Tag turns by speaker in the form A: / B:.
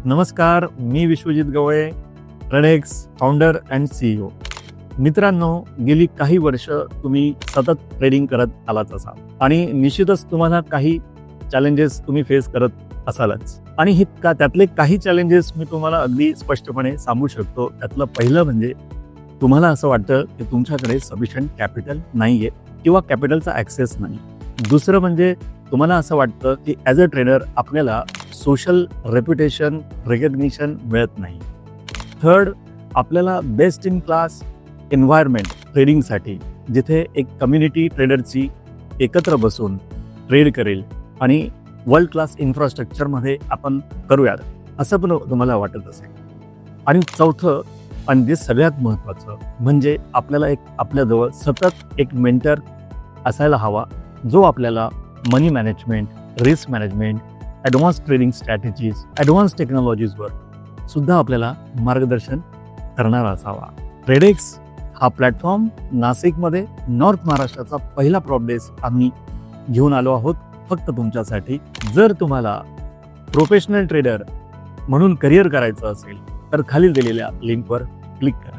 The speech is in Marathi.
A: नमस्कार, मी Vishwajit Gawali, Tradex founder and CEO. मित्रांनो, गेली काही वर्ष तुम्ही सतत ट्रेडिंग करत आलाच असाल आणि निश्चितच तुम्हाला काही चॅलेंजेस तुम्ही फेस करत असालच. आणि त्यातले काही चॅलेंजेस मी तुम्हाला अगदी स्पष्टपणे सांगू शकतो. त्यातलं पहिलं म्हणजे तुम्हाला असं वाटतं की तुमच्याकडे सफिशियंट कॅपिटल नाहीये किंवा कॅपिटलचा ॲक्सेस नाही. दुसरं म्हणजे तुम्हाला असं वाटतं की ॲज अ ट्रेडर आपल्याला सोशल रेप्युटेशन, रेकग्निशन मिळत नाही. थर्ड, आपल्याला बेस्ट इन क्लास एन्व्हायरमेंट ट्रेडिंगसाठी, जिथे एक कम्युनिटी ट्रेडरची एकत्र बसून ट्रेड करेल आणि वर्ल्ड क्लास इन्फ्रास्ट्रक्चरमध्ये आपण करूयात, असं पण तुम्हाला वाटत असेल. आणि चौथं आणि जे सगळ्यात महत्त्वाचं म्हणजे आपल्याला आपल्याजवळ सतत एक मेंटर असायला हवा, जो आपल्याला money management, risk management, advance trading strategies, advance टेक्नॉलॉजीजवर सुद्धा आपल्याला मार्गदर्शन करणारा असावा. ट्रेडेक्स हा प्लॅटफॉर्म नाशिकमध्ये नॉर्थ महाराष्ट्राचा पहिला प्रॉप डेस्क आम्ही घेऊन आलो आहोत फक्त तुमच्यासाठी. जर तुम्हाला प्रोफेशनल ट्रेडर म्हणून करिअर करायचं असेल तर खाली दिलेल्या लिंकवर क्लिक करा.